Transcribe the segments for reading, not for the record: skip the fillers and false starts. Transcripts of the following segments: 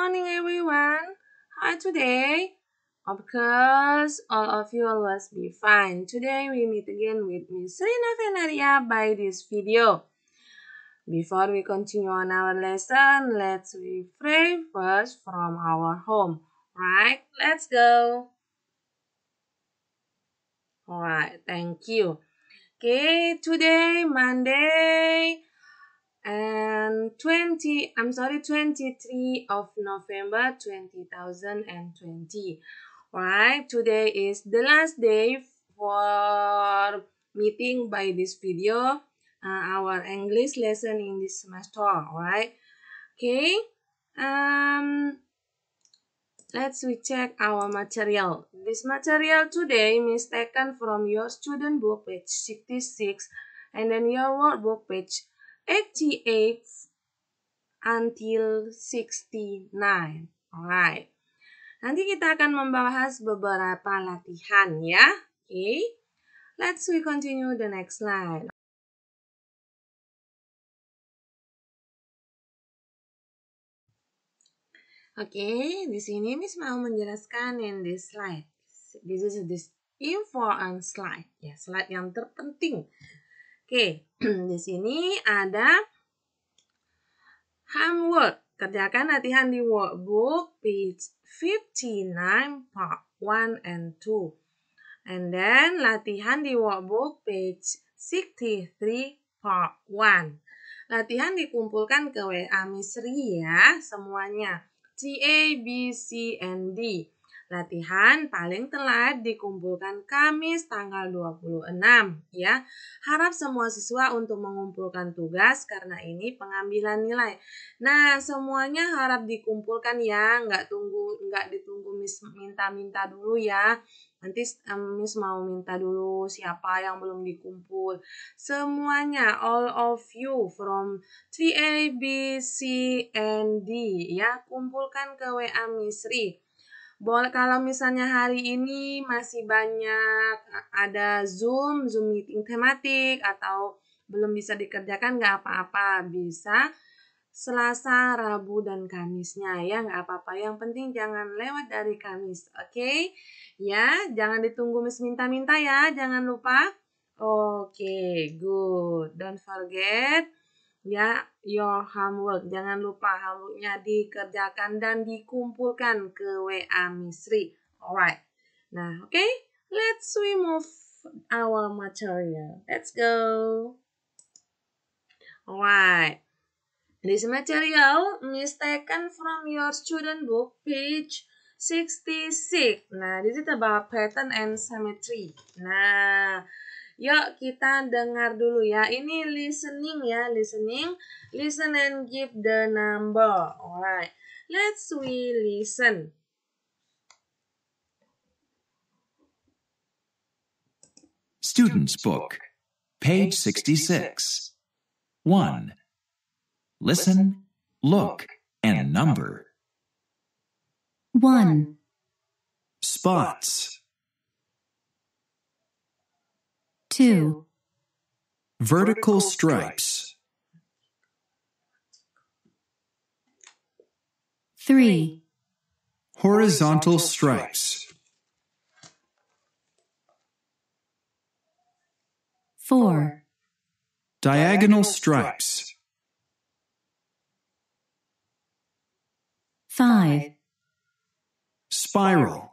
morning, everyone. How today? Of course, all of you always be fine. Today we meet again with Miss Rina Venaria by this video. Before we continue on our lesson, let's pray first from our home. Right? Let's go. Alright, thank you. Okay, today Monday and 23 of November 2020. Right, today is the last day for meeting by this video our English lesson in this semester. Right, okay. Let's check our material. This material today is taken from your student book page 66 and then your workbook page 88 until 69. Alright. Nanti kita akan membahas beberapa latihan ya. Okay. We continue the next slide. Oke, di sini Miss mau menjelaskan in this slide. This is this important slide. Ya, slide yang terpenting. Oke, di sini ada homework. Kerjakan latihan di workbook page 59 part 1 and 2. And then latihan di workbook page 63 part 1. Latihan dikumpulkan ke WA Miss Ri ya, semuanya. A, B, C, and D. Latihan paling telat dikumpulkan Kamis tanggal 26 ya. Harap semua siswa untuk mengumpulkan tugas karena ini pengambilan nilai. Nah, semuanya harap dikumpulkan ya, nggak ditunggu Miss minta-minta dulu ya. Nanti Miss mau minta dulu siapa yang belum dikumpul. Semuanya, all of you from 3A, B, C, and D ya, kumpulkan ke WA Miss Ri. Boleh kalau misalnya hari ini masih banyak ada Zoom meeting tematik atau belum bisa dikerjakan nggak apa-apa, bisa Selasa, Rabu, dan Kamisnya ya, nggak apa-apa. Yang penting jangan lewat dari Kamis, oke? Ya, jangan ditunggu Miss minta-minta ya, jangan lupa. Oke, good. Don't forget ya, your homework. Jangan lupa homeworknya dikerjakan dan dikumpulkan ke WA Miss Ri. Alright. Nah, oke. Let's move our material. Let's go. Alright. This material is taken from your student book page 66. Nah, this is about pattern and symmetry. Nah, yuk kita dengar dulu ya. Ini listening ya, listening. Listen and give the number. Alright, we listen. Student's book, page 66. 1. Listen, look, and number. 1. Spots. 2. Vertical stripes. 3. Horizontal stripes. 4. Diagonal stripes. 5. Spiral.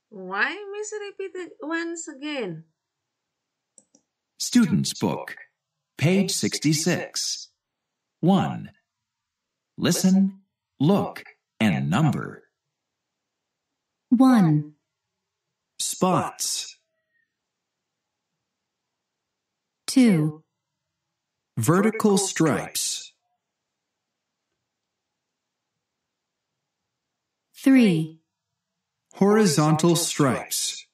Why, Miss, repeat it once again? Student's book, page 66. 1. Listen, look, and number. 1. Spots. 2. Vertical stripes. 3. Horizontal stripes.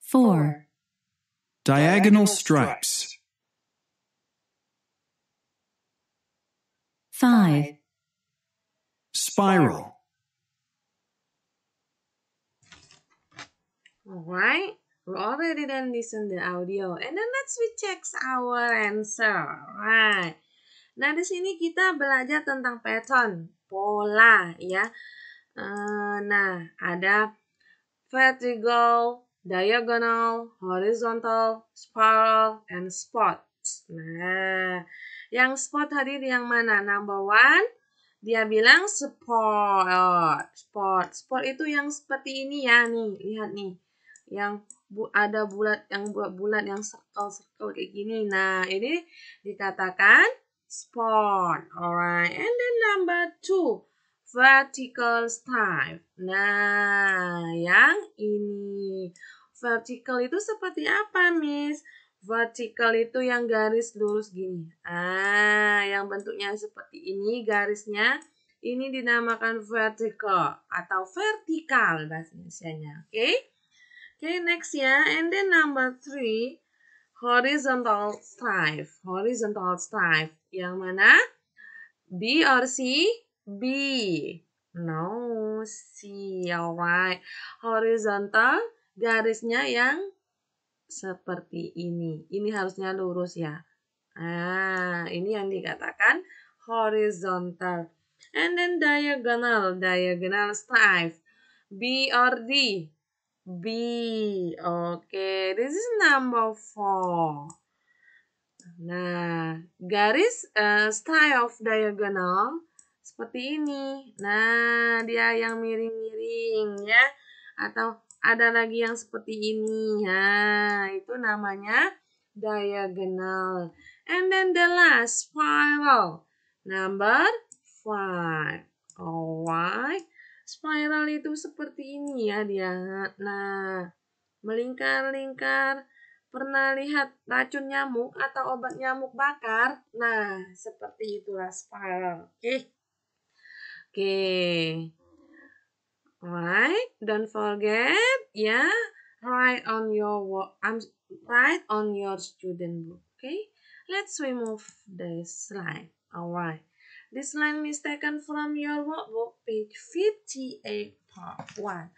4. Diagonal stripes. 5. Spiral. Alright, We already then listen the audio. And then we check our answer. Right. Nah, di sini kita belajar tentang pattern, pola ya. Nah, ada vertical, diagonal, horizontal, spiral, and spot. Nah, yang spot tadi yang mana? Number one, dia bilang spot. Spot itu yang seperti ini ya, nih. Lihat nih. Yang ada bulat, yang bulat yang circle kayak gini. Nah, ini dikatakan spot. Alright. And then number two, vertical stripe. Nah, yang ini. Vertical itu seperti apa, Miss? Vertical itu yang garis lurus gini. Yang bentuknya seperti ini garisnya. Ini dinamakan vertical atau vertikal bahasa Indonesianya. Oke, next ya. And then number three, horizontal stripe. Horizontal stripe. Yang mana? B or C? B. No, C. Alright. Horizontal garisnya yang seperti ini. Ini harusnya lurus ya. Ini yang dikatakan horizontal. And then diagonal. Diagonal stripe. B or D? B. Okay, this is number 4. Nah, garis stripe of diagonal seperti ini. Nah, dia yang miring-miring ya. Atau ada lagi yang seperti ini. Nah, itu namanya diagonal. And then the last, spiral. Number 5. Alright. Spiral itu seperti ini ya dia. Nah, melingkar-lingkar. Pernah lihat racun nyamuk atau obat nyamuk bakar? Nah, seperti itulah spiral. Oke. Right, don't forget, write on your student book. Okay, let's remove this line. Alright, this line is taken from your workbook, page 58, part 1.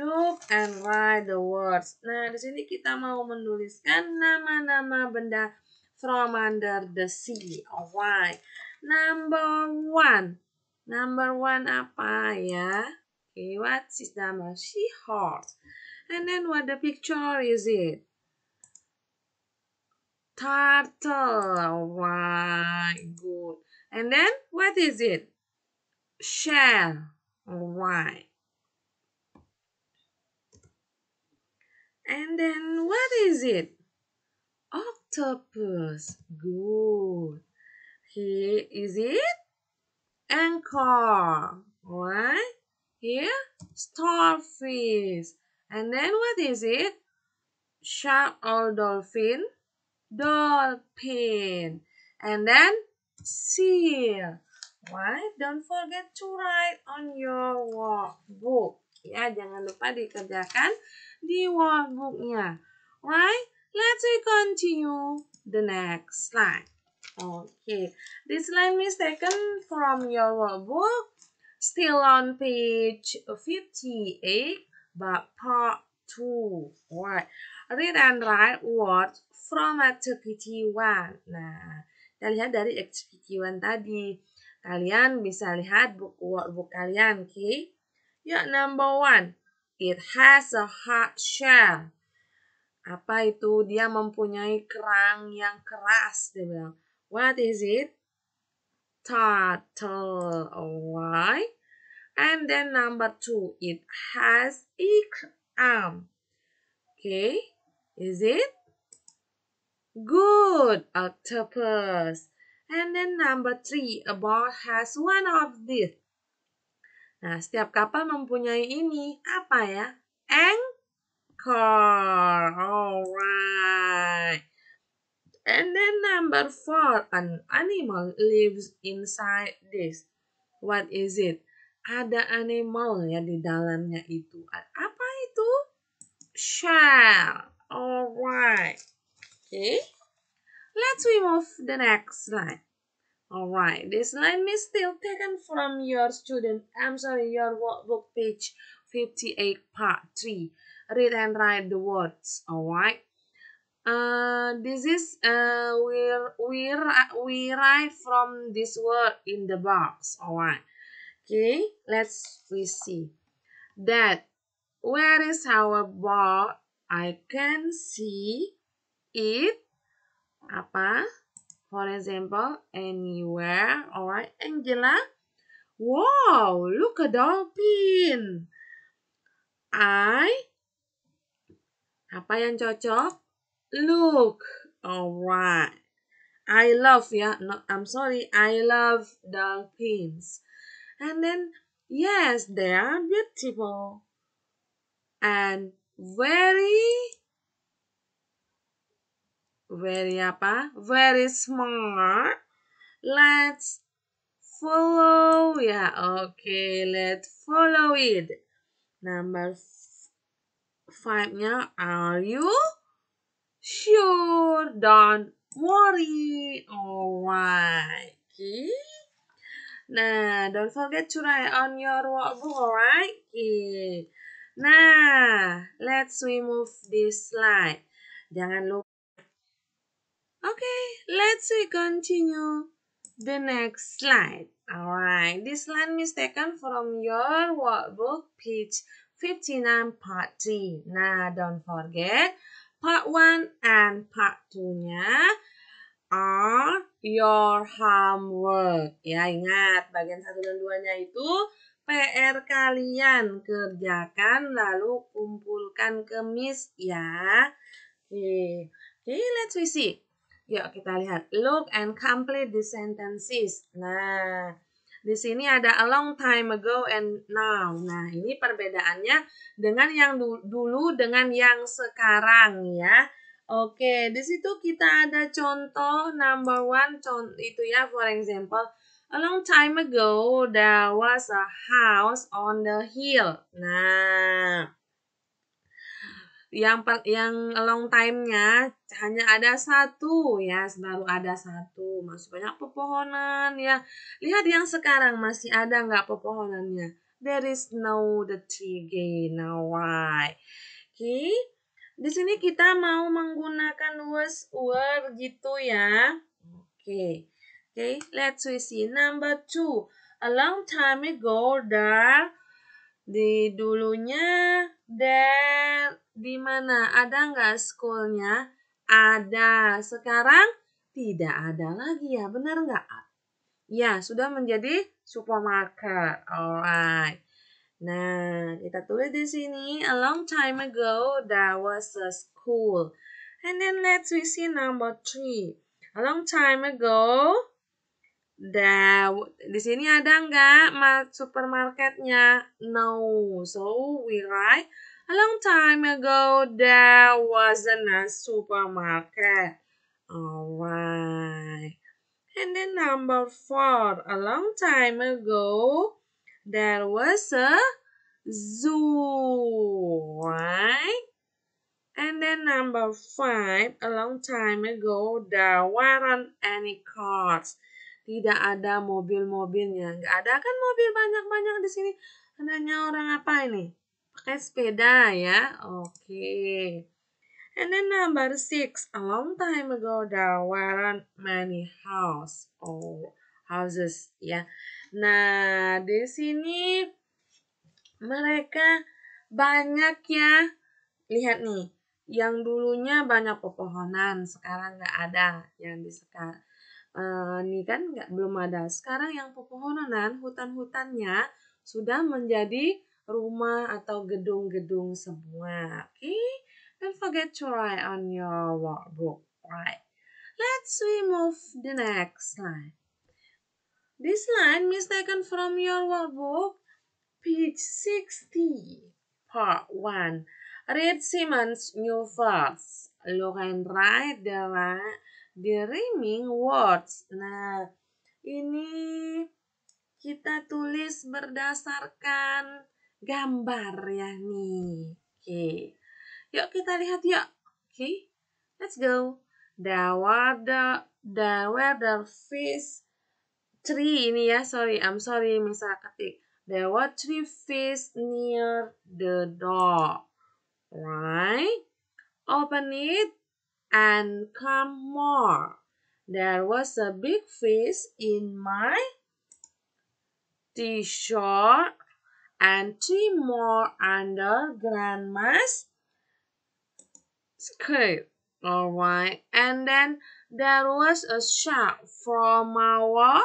Look and write the words. Nah, di sini kita mau menuliskan nama-nama benda from under the sea. Alright, number one apa ya? Okay, what is the number? Seahorse. And then what the picture is it? Turtle. Alright, good. And then what is it? Shell. Alright. And then what is it? Octopus. Good. Here is it? Anchor. Alright. Here, starfish. And then what is it? Shark or dolphin? Dolphin. And then seal. Right? Don't forget to write on your workbook. Ya, jangan lupa dikerjakan di workbooknya. Right? Let's continue the next slide. Okay. This line is taken from your workbook. Still on page 58, but part 2. Right. Read and write words from activity 1. Nah, kita lihat dari activity 1 tadi. Kalian bisa lihat workbook kalian, okay? Ya, number 1. It has a hard shell. Apa itu? Dia mempunyai kerang yang keras. Dia bilang, what is it? Turtle. Alright. And then number 2, it has each arm. Okay, is it? Good, octopus. And then number 3, a boat has one of these. Nah, setiap kapal mempunyai ini. Apa ya? Anchor. Alright. And then number 4, an animal lives inside this. What is it? Ada animal ya di dalamnya itu. Apa itu? Shell. Alright. Okay. Let's remove the next line. Alright. This line is still taken from your your workbook page 58 part 3. read and write the words. Alright. This is we write from this word in the box. Alright. Okay, we see that. Where is our ball? I can see it. Apa? For example, anywhere. Alright, Angela. Wow, look a dolphin. Apa yang cocok? Look. Alright. I love I love dolphins. And then, yes, they are beautiful. And very smart. Let's follow. Yeah, okay, let's follow it. Number 5-nya, are you sure? Don't worry. Alright. Okay. Nah, don't forget to write on your workbook, alright? Okay. Nah, let's remove this slide. Jangan lupa. Okay, let's continue the next slide. Alright, this slide is taken from your workbook, page 59, part 3. Nah, don't forget, part 1 and part 2-nya are your homework. Ya, ingat, bagian 1 dan 2-nya itu PR kalian. Kerjakan, lalu kumpulkan ke Miss, ya. Oke, let's see. Yuk kita lihat. Look and complete the sentences. Nah, di sini ada a long time ago and now. Nah, ini perbedaannya dengan yang dulu dengan yang sekarang ya. Oke, di situ kita ada contoh number 1 itu ya, for example, a long time ago there was a house on the hill. Nah, yang long time-nya hanya ada 1 ya, baru ada 1, masih banyak pepohonan ya. Lihat yang sekarang masih ada nggak pepohonannya? There is no the tree again. Now why? Okay. Di sini kita mau menggunakan word gitu ya. Oke. Okay, let's see. Number 2. A long time ago there, di dulunya there, di mana? Ada nggak schoolnya? Ada. Sekarang tidak ada lagi ya, benar nggak? Ya, sudah menjadi supermarket. Alright. Nah, kita tulis di sini, a long time ago there was a school. And then let's see number 3. A long time ago, di sini ada nggak supermarketnya? No. So we write, a long time ago there wasn't a supermarket. Alright. And then number 4, a long time ago there was a zoo, right? And then number 5, a long time ago there weren't any cars. Tidak ada mobil-mobilnya. Nggak ada kan mobil banyak-banyak di sini. Adanya orang apa ini? Pakai sepeda ya. Oke. And then number 6, a long time ago there weren't many houses ya. Nah, di sini mereka banyak ya. Lihat nih, yang dulunya banyak pepohonan, sekarang nggak ada. Yang di sekarang ini kan belum ada. Sekarang yang pepohonan, hutan-hutannya sudah menjadi rumah atau gedung-gedung semua. Oke? Don't forget to write on your workbook. Right. Let's move the next slide. This line is taken from your workbook, page 60, part 1. Read Simon's new verse. Look and write the rhyming words. Nah, ini kita tulis berdasarkan gambar ya nih. Oke. Yuk kita lihat yuk. Oke. Let's go. There were the fish 3 ini ya. I'm sorry misal ketik. There were 3 fish near the door. right? Open it and come more. There was a big fish in my t-shirt and 3 more under Grandma's skirt. Alright, and then there was a shark from our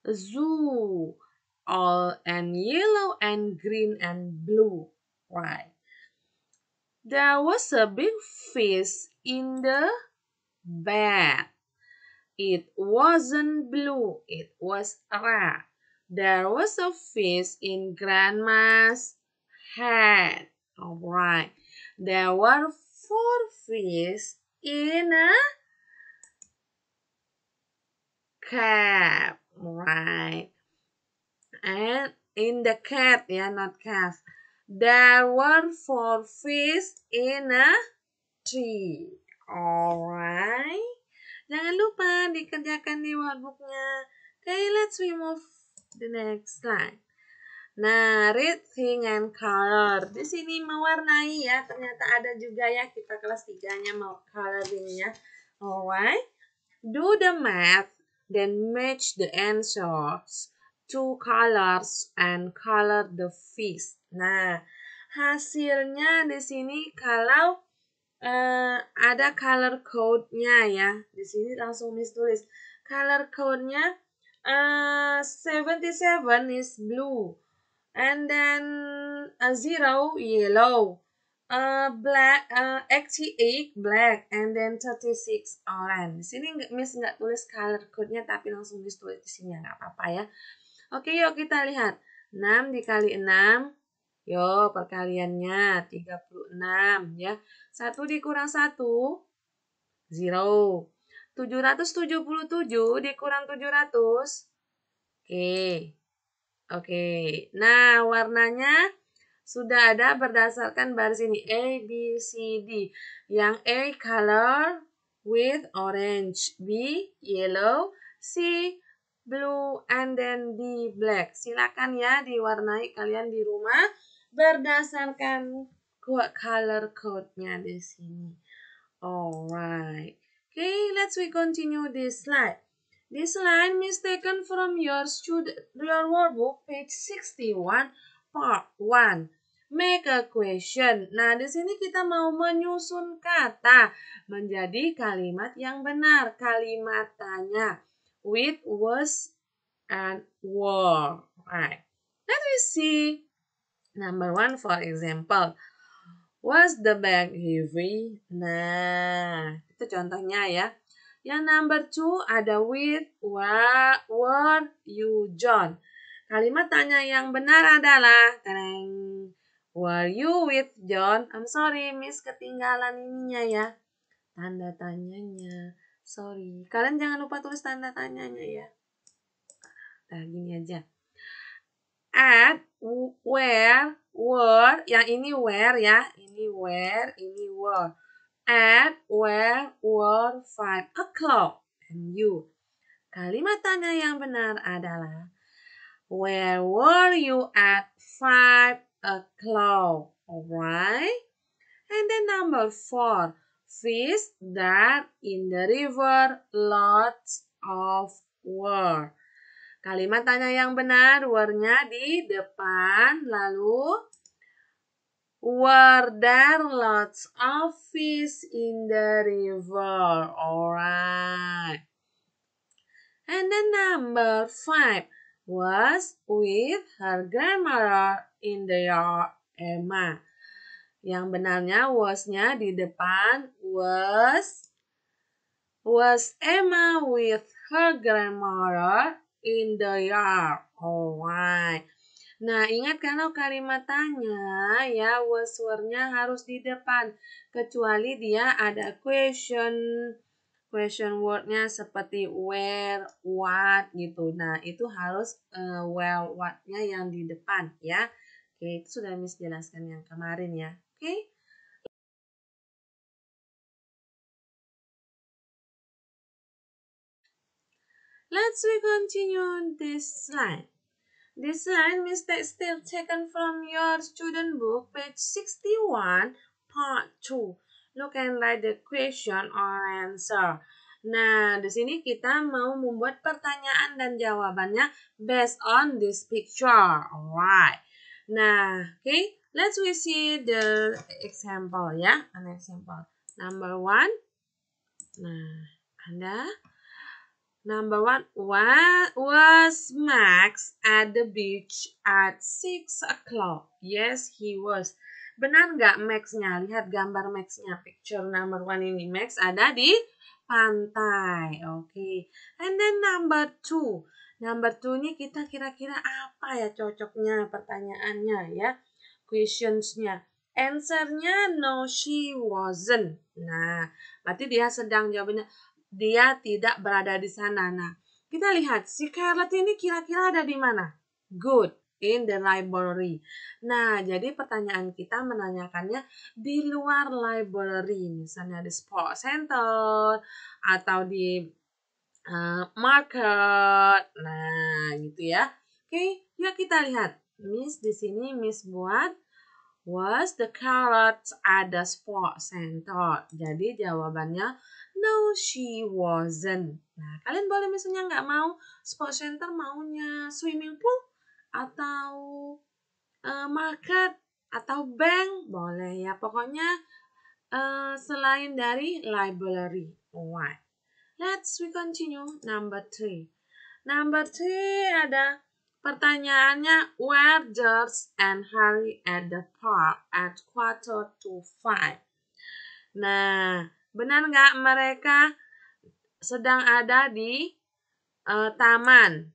zoo, all and yellow and green and blue. Right. There was a big fish in the bed. It wasn't blue, it was red. There was a fish in Grandma's head. Alright. There were 4 fish in a cap. Right. And in the cat, ya, not calf. There were 4 fish in a tree. Alright. Jangan lupa dikerjakan di workbooknya. Okay, let's move the next slide. Nah, read, think, and color. Di sini mewarnai ya. Ternyata ada juga ya. Kita kelas 3-nya mau coloring ya. Alright. Do the math, then match the answers to colors and color the fish. Nah, hasilnya di sini kalau ada color code-nya ya. Di sini langsung Miss tulis. Color code-nya 77 is blue. And then 0 yellow. Black 88 black, and then 36 orange. Di sini Miss nggak tulis color code-nya, tapi langsung Miss tulis di sini, nggak apa-apa ya. Oke, yuk kita lihat. 6 dikali 6. Yuk, perkaliannya 36 ya. 1 dikurang 1, 0. 777 dikurang 700. Oke. Nah, warnanya sudah ada berdasarkan baris ini A, B, C, D. Yang A color with orange, B yellow, C blue, and then D black. Silakan ya diwarnai kalian di rumah berdasarkan color code-nya di sini. Alright. Okay, we continue this slide. This line is taken from your workbook page 61 part 1. Make a question. Nah, di sini kita mau menyusun kata menjadi kalimat yang benar. Kalimat tanya with was and were. Right. Let me see. Number 1, for example. Was the bag heavy? Nah, itu contohnya ya. Yang number 2 ada with, were you John? Kalimat tanya yang benar adalah were you with John? I'm sorry, Miss ketinggalan ininya ya. Tanda tanyanya. Sorry. Kalian jangan lupa tulis tanda tanyanya ya. Nah, gini aja. At, where, were, yang ini where ya. Ini where, ini were. At, where, were, 5 o'clock. And you. Kalimat tanya yang benar adalah where were you at 5 o'clock? Alright. And then number 4. Fish that in the river, lots of were. Kalimat tanya yang benar, were-nya di depan, lalu were there lots of fish in the river? Alright. And then number 5 was with her grandmother in the yard, Emma. Yang benarnya was-nya di depan, was Emma with her grandmother in the yard. Alright. Nah, ingat kalau kalimat tanya ya was were-nya harus di depan. Kecuali dia ada question word-nya seperti where, what gitu. Nah, itu harus where, what-nya yang di depan ya. Oke, itu sudah Miss jelaskan yang kemarin ya. Oke. Let's continue this slide. This line mistake still taken from your student book, page 61, part 2. Look and write the question or answer. Nah, di sini kita mau membuat pertanyaan dan jawabannya based on this picture. Alright. Nah, okay, let's we see the example ya. An example. Number 1. Nah, ada. Number 1, was Max at the beach at 6 o'clock? Yes, he was. Benar nggak Max-nya? Lihat gambar Max-nya. Picture number 1 ini. Max ada di pantai. Oke. And then number 2. Number 2 ini kita kira-kira apa ya cocoknya pertanyaannya ya. Questionsnya. Answer-nya no, she wasn't. Nah, berarti dia sedang jawabannya dia tidak berada di sana. Nah, kita lihat si Scarlett ini kira-kira ada di mana? Good, in the library. Nah, jadi pertanyaan kita menanyakannya di luar library, misalnya di sport center atau di market. Nah, gitu ya. Oke, yuk kita lihat. Miss di sini Miss buat was the carrot at the sport center. Jadi jawabannya no, she wasn't. Nah, kalian boleh misalnya nggak mau sport center, maunya swimming pool atau market atau bank, boleh ya. Pokoknya selain dari library. Alright. Let's we continue. Number 3. Number 3 ada pertanyaannya, were George and Harry at the park at 4:45? Nah, benar nggak mereka sedang ada di taman?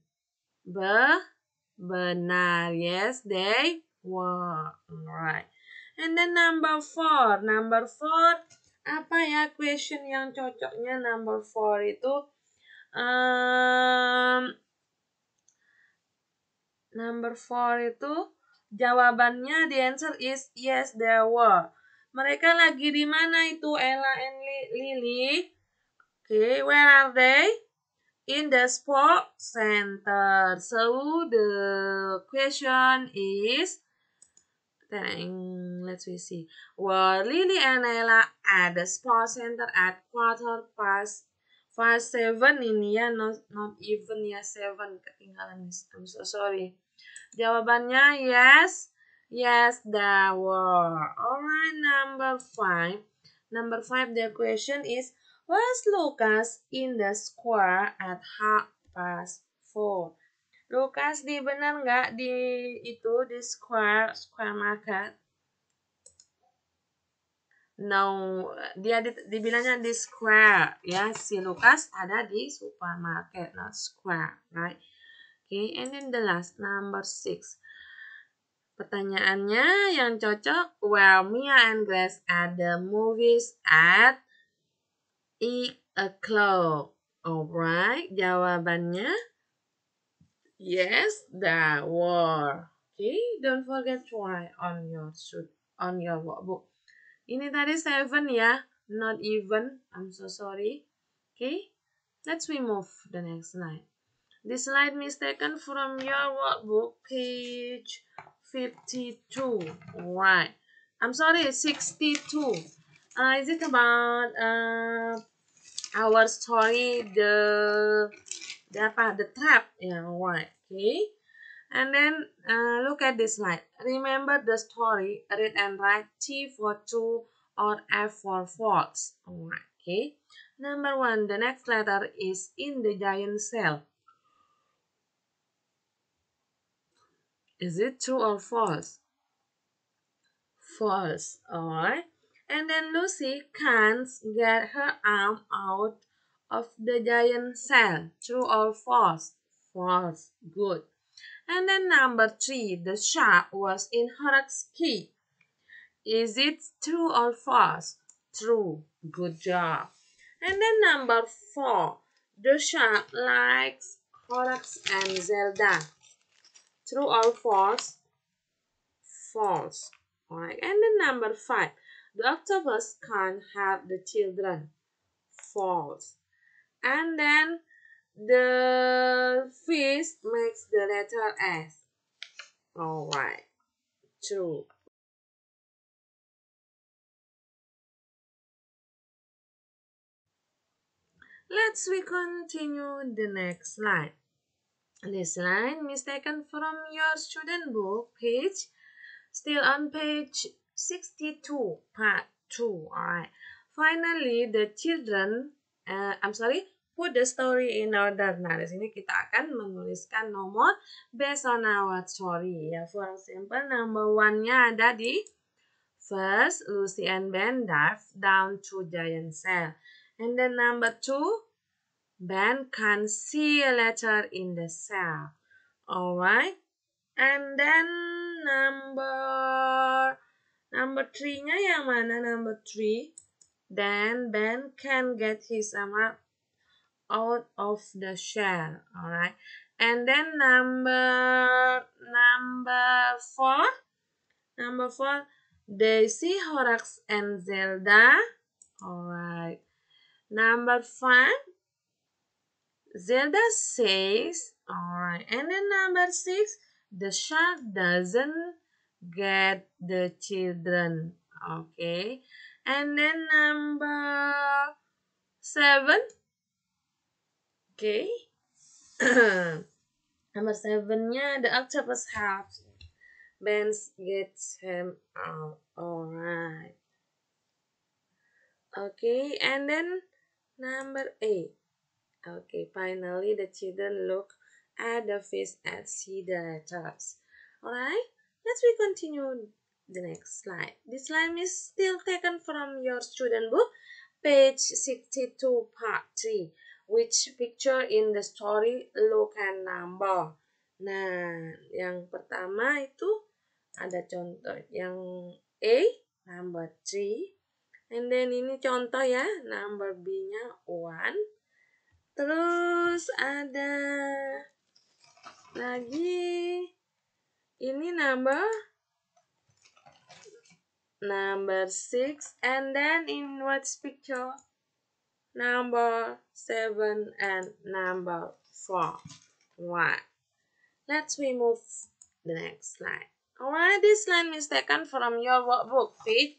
Benar. Yes, they were. Alright. And then number 4. Number 4, apa ya question yang cocoknya number 4 itu? Number 4 itu jawabannya the answer is yes, there were. Mereka lagi di mana itu Ella and Lily? Okay, where are they? In the sport center. So the question is, let's see. Were Lily and Ella at the sport center at 7:15 ini ya, not even ya 7 ketinggalan. I'm so sorry. Jawabannya yes. Yes, there were. Alright, number 5. Number 5, the question is, was Lucas in the square at 4:30? Lucas benar nggak di square market? No, dia dibilangnya di square ya. Si Lucas ada di supermarket, not square, right? Okay, and then the last, number 6. Pertanyaannya yang cocok, were Mia and Grace at the movies at 8 o'clock? Alright, jawabannya yes, there were. Okay, don't forget to write on your workbook. Ini tadi 7 ya, not even. I'm so sorry. Okay, let's move the next slide. This slide is taken from your workbook, page 52. Right. I'm sorry, 62. Is it about our story, the trap? Yeah, right. Okay. And then look at this slide. Remember the story. Read and write T for true or F for false. Alright. Okay. Number 1. The next letter is in the giant cell. Is it true or false? False. Alright. And then Lucy can't get her arm out of the giant cell. True or false? False. Good. And then number 3. The shark was in her key. Is it true or false? True. Good job. And then number 4. The shark likes Horace and Zelda. True or false? False. Alright. And then number 5. The octopus can't have the children. False. And then the fish makes the letter S. Alright, true. Let's continue the next slide. This line is taken from your student book page, still on page 62, part 2. Alright. Finally, the children, put the story in order. Nah, di sini kita akan menuliskan nomor based on our story. Ya, for example, number 1-nya ada di first, Lucy and Ben dive down to giant cell. And then number 2, Ben can see a letter in the cell. Alright. And then number 3-nya yang mana? Number 3. Then Ben can get his arm out of the shell. Alright. And then number 4. Number 4. Daisy, Horace, and Zelda. Alright. Number 5. Zelda says, alright. And then number 6, the shark doesn't get the children. Okay. And then number 7. Okay. Number 7-nya, the octopus helps Ben gets him out. Alright. Okay. And then number 8. Okay, finally the children look at the fish and see the letters. Alright, let's continue the next slide. This slide is still taken from your student book, page 62, part 3. Which picture in the story look and number? Nah, yang pertama itu ada contoh yang A, number 3. And then ini contoh ya, number B-nya 1. Terus ada lagi ini number 6, and then in what picture? Number 7 and number 4. Right. Let's remove the next slide. Alright, this line is taken from your workbook, page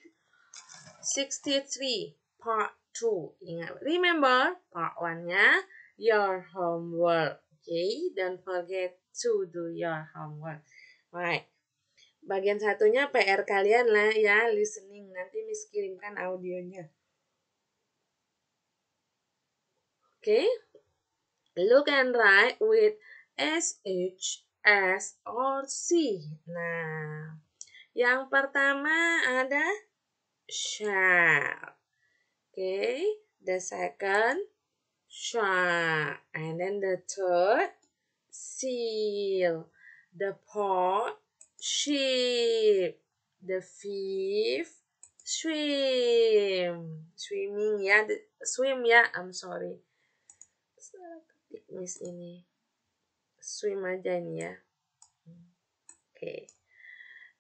63, part 2. Ingat, remember part 1-nya your homework. Okay, don't forget to do your homework. Right. Bagian satunya PR kalian lah ya, listening. Nanti Miss kirimkan audionya. Okay. Look and write with S, H, S, or C. Nah, yang pertama ada shell. Okay, the second, shark. And then the third, seal. The fourth, sheep. The fifth, swim. Swimming ya, swim ya, I'm sorry. Miss ini. Swim aja ini ya. Okay.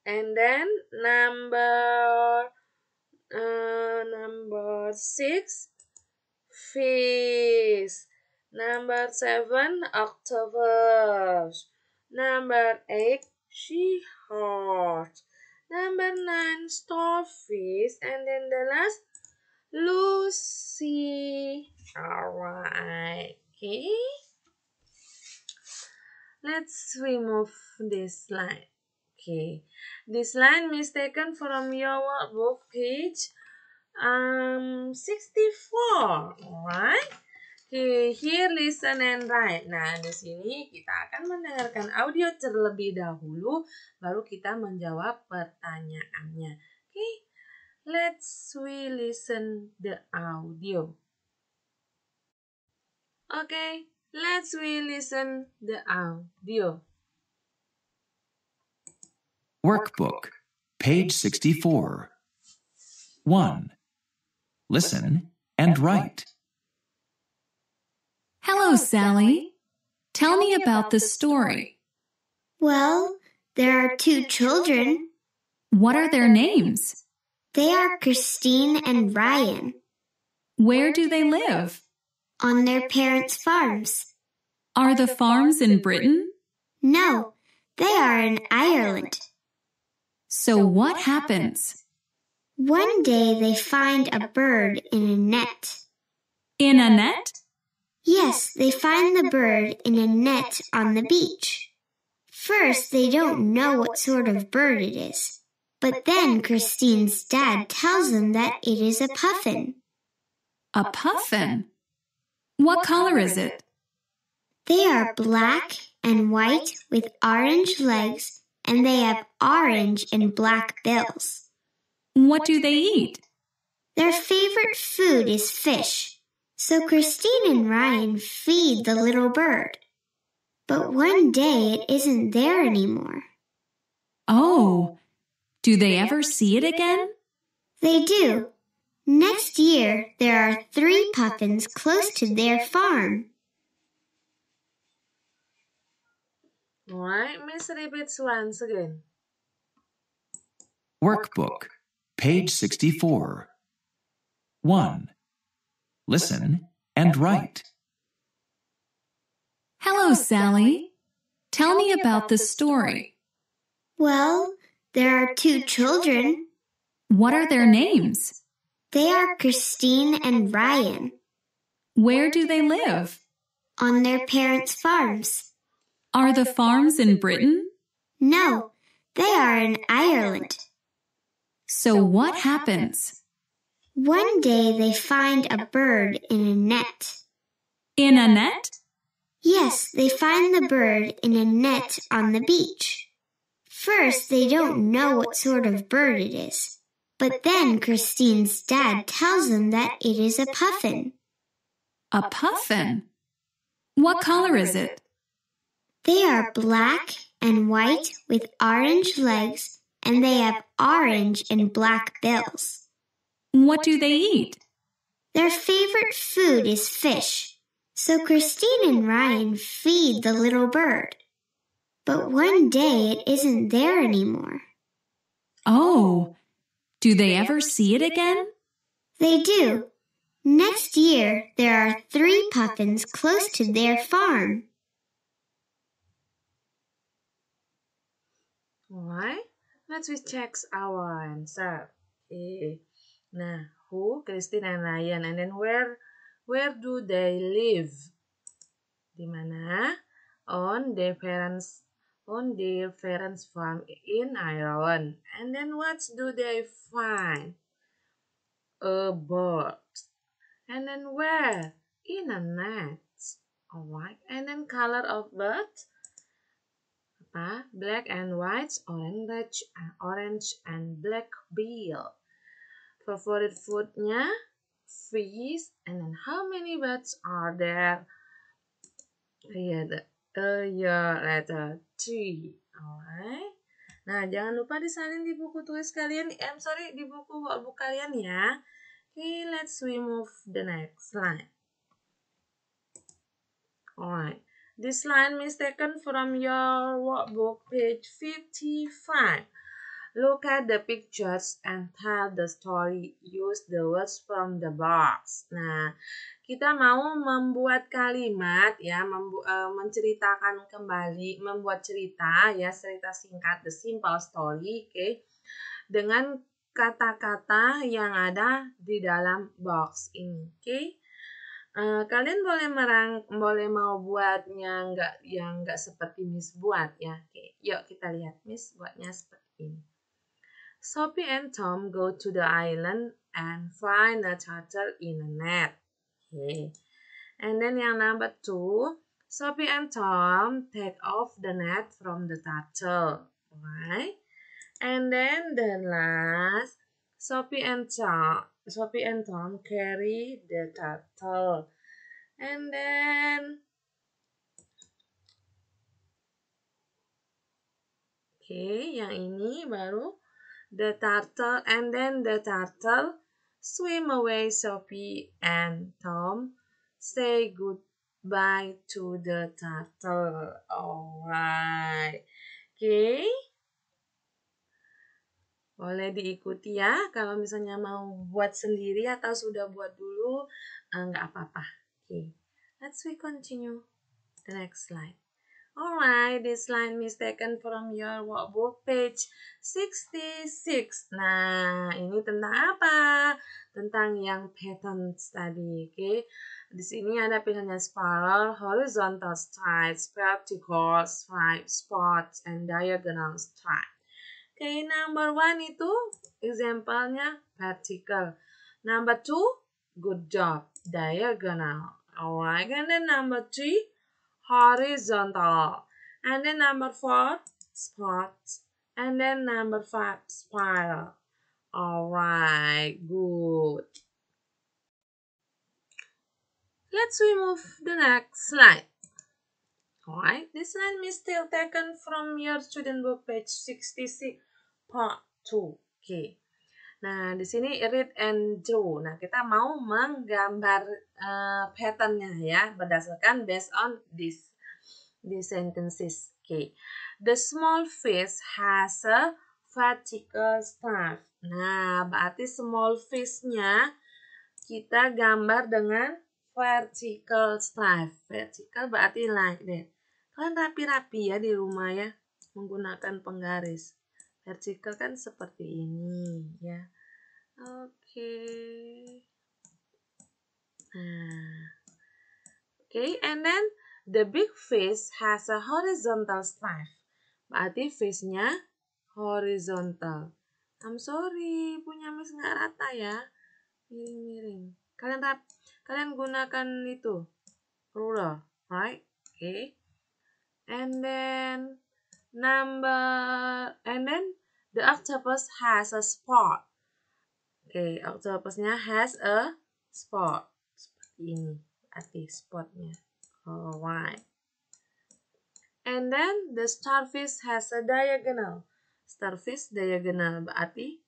And then number 6, fish. Number 7, octopus. Number 8, seahorse. Number 9, starfish. And then the last, Lucy. Alright. Okay. Let's remove this line. Okay. This line is taken from your workbook, page 64. Alright. Okay, here listen and write. Nah, di sini kita akan mendengarkan audio terlebih dahulu, baru kita menjawab pertanyaannya. Okay, let's listen the audio. Okay, let's listen the audio. Workbook, page 64. 1. Listen and write. Hello, Sally. Tell me about the story. Well, there are 2 children. What are their names? They are Christine and Ryan. Where do they live? On their parents' farms. Are the farms in Britain? No, They are in Ireland. So what happens? One day they find a bird in a net. In a net? Yes, they find the bird in a net on the beach. First, they don't know what sort of bird it is. But then Christine's dad tells them that it is a puffin. A puffin? What color is it? They are black and white with orange legs, and they have orange and black bills. What do they eat? Their favorite food is fish, so Christine and Ryan feed the little bird. But one day it isn't there anymore. Oh, do they ever see it again? They do. Next year, there are 3 puffins close to their farm. Alright, Miss repeats once again. Workbook, page 64. 1. Listen and write. Hello, Sally. Tell me about the story. Well, there are 2 children. What are their names? They are Christine and Ryan. Where do they live? On their parents' farms. Are the farms in Britain? No, they are in Ireland. So what happens? One day they find a bird in a net. In a net? Yes, they find the bird in a net on the beach. First, they don't know what sort of bird it is. But then Christine's dad tells them that it is a puffin. A puffin? What color is it? They are black and white with orange legs, and they have orange and black bills. What do they eat? Their favorite food is fish, so Christine and Ryan feed the little bird. But one day it isn't there anymore. Oh, do they ever see it again? They do. Next year, there are 3 puffins close to their farm. Alright, let's check our answer. Okay. Nah, who? Christine and Ryan. And then where do they live? Di mana? On their parents' farm in Ireland. And then what do they find? A bird. And then where? In a net. Alright. And then color of bird? Apa? Black and white, orange and black bill. Favorite foodnya? Fish. And then how many birds are there? Letter 3. Alright. Nah, jangan lupa disalin di buku tulis kalian. Di buku workbook kalian ya. Okay, let's move the next line. Alright. This line is taken from your workbook, page 55. Look at the pictures and tell the story. Use the words from the box. Nah, kita mau membuat kalimat ya, menceritakan kembali, membuat cerita ya, cerita singkat, the simple story, okay, dengan kata-kata yang ada di dalam box ini, okay. Kalian boleh mau buatnya yang nggak seperti Miss buat ya. Okay. Yuk kita lihat Miss buatnya seperti ini. Sophie and Tom go to the island and find a turtle in a net. Okay. And then yang number 2, Sophie and Tom take off the net from the turtle. Right? And then the last, Sophie and Tom carry the turtle. And then, okay, yang ini baru the turtle, and then the turtle swim away. Sophie and Tom say goodbye to the turtle. Alright, okay. Boleh diikuti ya. Kalau misalnya mau buat sendiri atau sudah buat dulu, nggak apa-apa. Okay, let's continue the next slide. Alright, this line is taken from your workbook page 66. Nah, ini tentang apa? Tentang yang patterns tadi, oke? Di sini ada pilihannya spiral, horizontal stripes, vertical stripes, spots, and diagonal stripes. Oke, number 1 itu example-nya vertical. Number 2, good job, diagonal. Alright, and then number 3, horizontal. And then number 4, spots. And then number 5, spiral. Alright, good. Let's remove the next slide. Alright, this line is still taken from your student book page 66 part 2. Okay. Nah, di sini read and draw. Nah, kita mau menggambar patternnya ya, berdasarkan based on these sentences. Okay. The small fish has a vertical stripe. Nah, berarti small fish-nya kita gambar dengan vertical stripe. Vertical berarti like that. Kalian rapi-rapi ya di rumah ya, menggunakan penggaris. Vertical kan seperti ini ya. Oke. Nah. Okay, and then the big fish has a horizontal stripe. Berarti fish-nya horizontal. I'm sorry, punya Miss nggak rata ya. Miring-miring. Kalian gunakan itu ruler, right? Okay. And then the octopus has a spot. Okay, octopusnya has a spot. Seperti ini, berarti spotnya. Alright. And then the starfish has a diagonal. Starfish diagonal berarti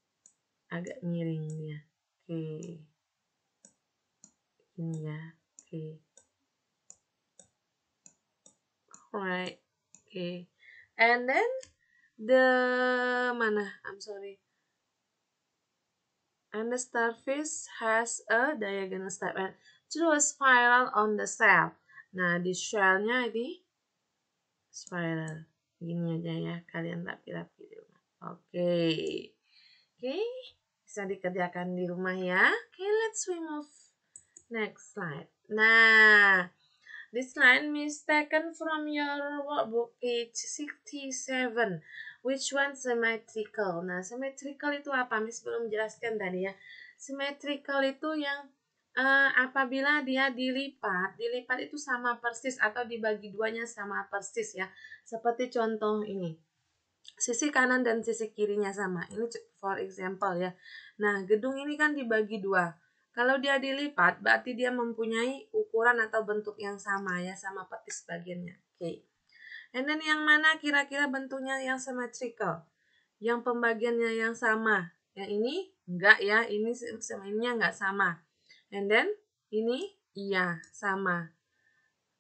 agak miring dia. Okay. Ini ya. Okay. Alright. Okay. And then and the starfish has a diagonal stripe and through a spiral on the shell. Nah, di shellnya ini spiral. Gini aja ya, kalian rapi-rapi di rumah. Oke. Bisa dikerjakan di rumah ya. Okay, let's remove next slide. Nah, this line is taken from your workbook page 67. Which one symmetrical? Nah, symmetrical itu apa? Miss belum jelaskan tadi ya. Symmetrical itu yang apabila dia dilipat itu sama persis atau dibagi duanya sama persis ya. Seperti contoh ini. Sisi kanan dan sisi kirinya sama. Ini for example ya. Nah, gedung ini kan dibagi dua. Kalau dia dilipat, berarti dia mempunyai ukuran atau bentuk yang sama ya, sama persis bagiannya. Oke. And then yang mana kira-kira bentuknya yang symmetrical? Yang pembagiannya yang sama. Yang ini enggak ya, ini sama ininya enggak sama. And then ini iya sama.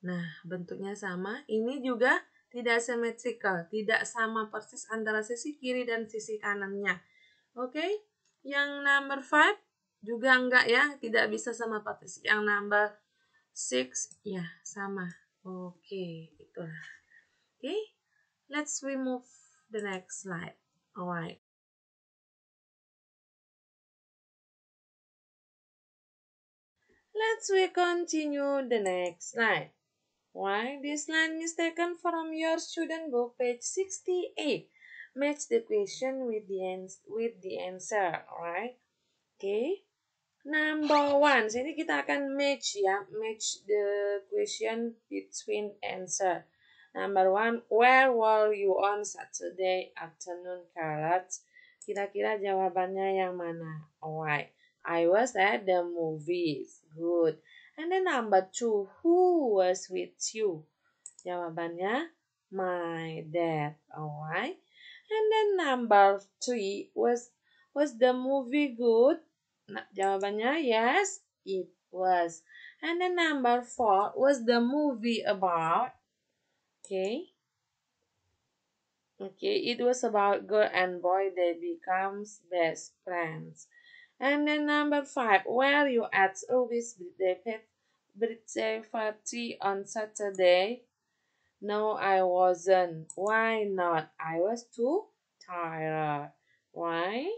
Nah, bentuknya sama. Ini juga tidak symmetrical, tidak sama persis antara sisi kiri dan sisi kanannya. Oke. Yang number 5 juga enggak ya, tidak bisa sama persis. Yang number 6 ya sama. Oke, itulah. Okay, let's remove the next slide. Alright. Let's continue the next slide. Why? This line is taken from your student book, page 68. Match the question with the answer. Alright. Okay. Number 1. Sini kita akan match ya. Match the question between answer. Number 1. Where were you on Saturday afternoon, Carrots? Kira-kira jawabannya yang mana? Alright. I was at the movies. Good. And then number 2. Who was with you? Jawabannya my dad. Alright. And then number 3. Was the movie good? Nah, jawabannya yes, it was. And then number 4, was the movie about? Okay, it was about girl and boy, they becomes best friends. And then number 5, were you at Ruby's birthday party on Saturday? No, I wasn't. Why not? I was too tired. Why?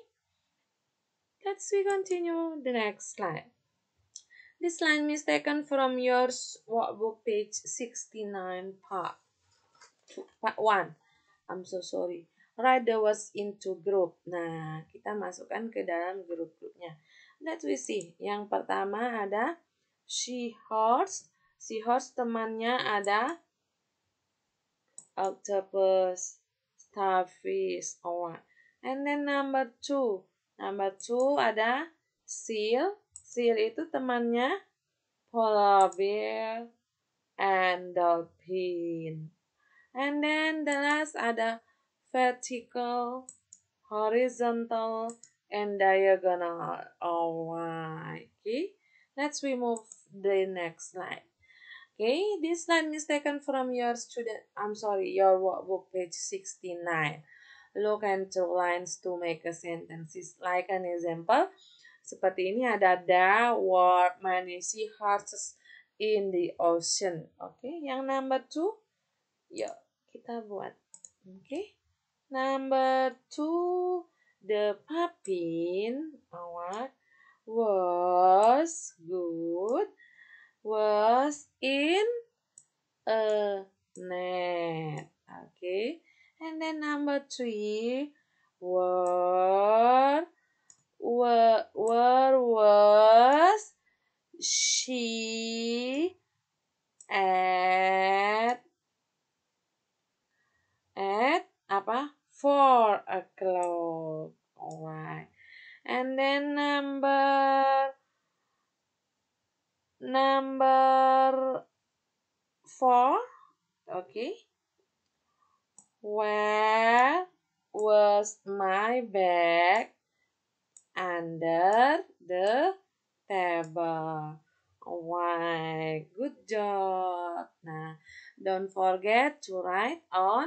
Let's we continue the next slide. This line is taken from your workbook page 69 part 1. I'm so sorry. Write the words into group. Nah, kita masukkan ke dalam grup-grupnya. Let's we see. Yang pertama ada seahorse. Seahorse temannya ada octopus, starfish, alright. And then number 2. Number 2 ada seal. Seal itu temannya polar bear and dolphin. And then the last ada vertical, horizontal, and diagonal. Alright. Okay. Let's remove the next slide. Okay, this line is taken from your your workbook page 69. Look at two lines to make a sentence. Like an example, seperti ini ada the were many seahorses in the ocean. Okay, yang number 2, yuk kita buat. Okay, number 2, the puppy was good. Was in a net. Okay. And then number 3, where was she at apa? 4 o'clock. Alright. And then number 4, okay. Where was my bag? Under the table. Alright, good job. Nah, don't forget to write on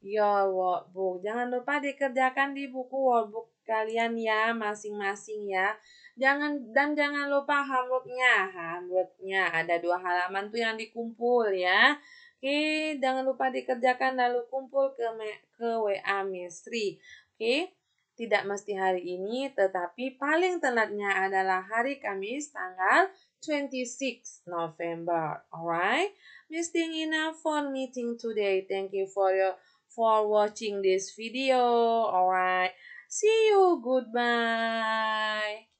your workbook. Jangan lupa dikerjakan di buku workbook kalian ya, masing-masing ya. Jangan lupa homeworknya. Homeworknya ada 2 halaman tuh yang dikumpul ya. Oke, jangan lupa dikerjakan lalu kumpul ke WA Mistri. Oke. Tidak mesti hari ini, tetapi paling telatnya adalah hari Kamis tanggal 26 November. Alright? Miss Tina for meeting today. Thank you for watching this video. Alright. See you. Goodbye.